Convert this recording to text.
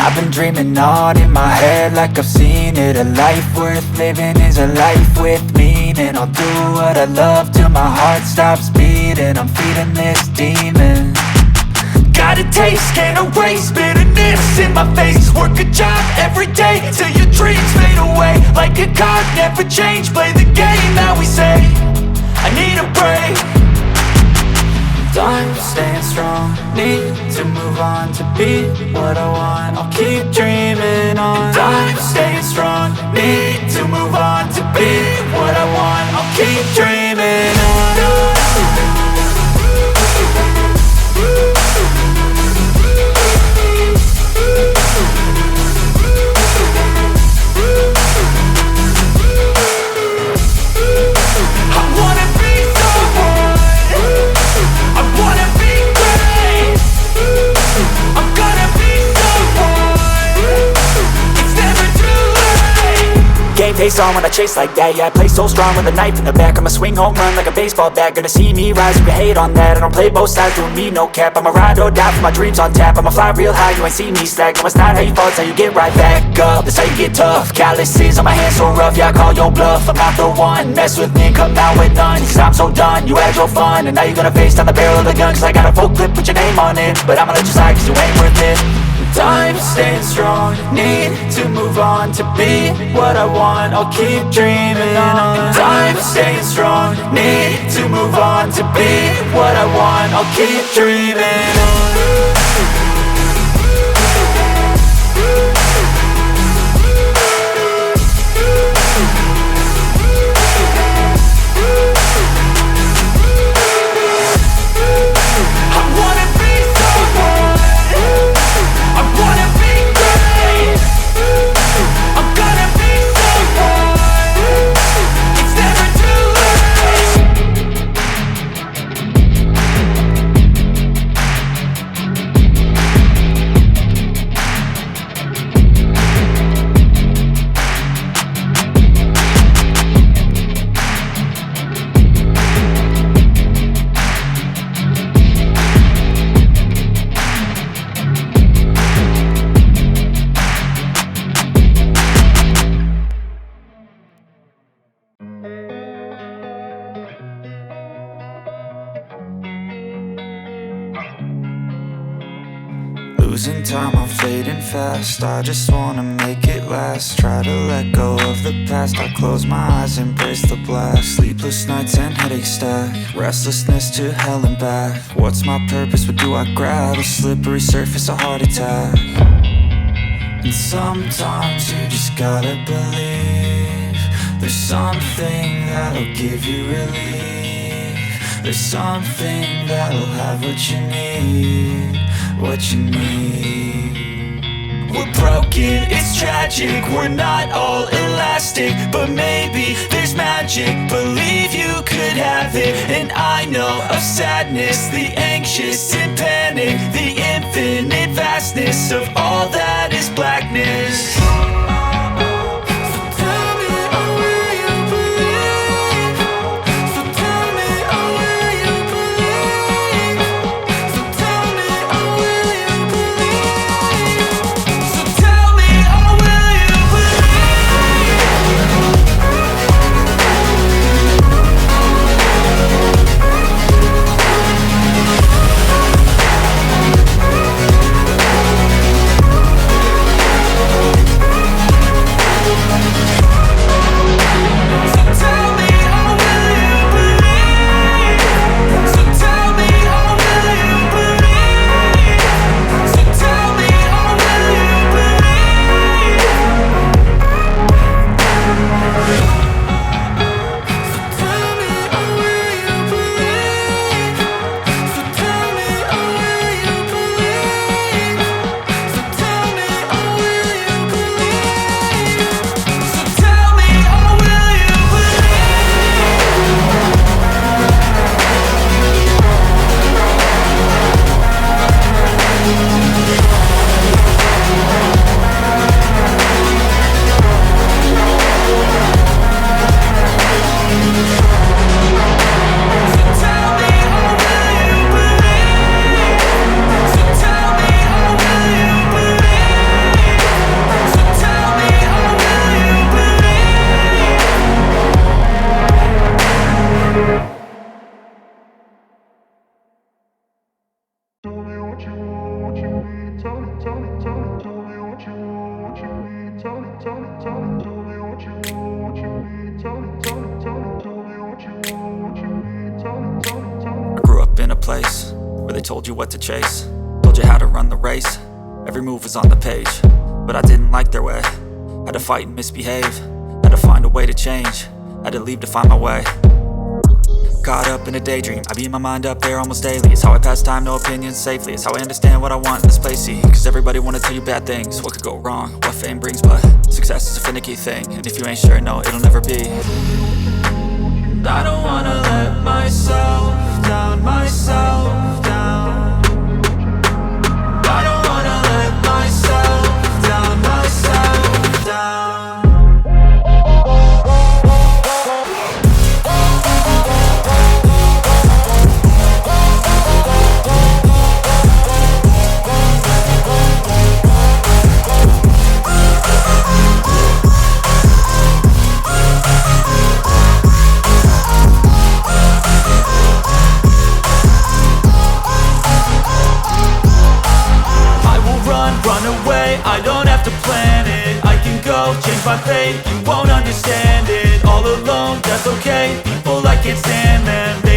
I've been dreaming on in my head like I've seen it. A life worth living is a life with meaning. I'll do what I love till my heart stops beating. I'm feeding this demon. Got a taste, can't erase bitterness in my face. Work a job every day till your dreams fade away. Like a card, never change, play the game that we say. I need a break. I'm staying strong, need to move on to be what I want. I'll keep dreaming on. I'm staying strong, need to move on to be what I want. I'll keep dreaming on. Game face on when I chase like that. Yeah, I play so strong with a knife in the back. I'ma swing home run like a baseball bat. Gonna see me rise, you can hate on that. I don't play both sides, doing me no cap. I'ma ride or die for my dreams on tap. I'ma fly real high, you ain't see me slack. No, it's not how you fall, it's how you get right back up. That's how you get tough. Calluses on my hands so rough, yeah, I call your bluff. I'm not the one, mess with me, come out with none. Cause I'm so done, you had your fun. And now you're gonna face down the barrel of the gun. Cause I got a full clip, put your name on it. But I'ma let you slide cause you ain't worth it. I'm staying strong, need to move on to be what I want. I'll keep dreaming on. I'm staying strong, need to move on to be what I want. I'll keep dreaming on. Losing time, I'm fading fast. I just wanna make it last. Try to let go of the past. I close my eyes, embrace the blast. Sleepless nights and headaches stack. Restlessness to hell and back. What's my purpose, what do I grab? A slippery surface, a heart attack. And sometimes you just gotta believe there's something that'll give you relief. There's something that'll have what you need. What you need. We're broken, it's tragic. We're not all elastic, but maybe there's magic. Believe you could have it. And I know of sadness, the anxious and panic, the infinite vastness of all that is blackness. I grew up in a place where they told you what to chase, told you how to run the race. Every move was on the page, but I didn't like their way. Had to fight and misbehave, had to find a way to change, had to leave to find my way. Caught up in a daydream, I beat my mind up there almost daily. It's how I pass time, no opinions safely. It's how I understand what I want in this place, see. Cause everybody wanna tell you bad things, what could go wrong, what fame brings. But success is a finicky thing, and if you ain't sure, no, it'll never be. I don't wanna let myself down, myself down. I don't wanna let myself down, myself down. Run away, I don't have to plan it. I can go, change my fate, you won't understand it. All alone, that's okay, people I can't stand them.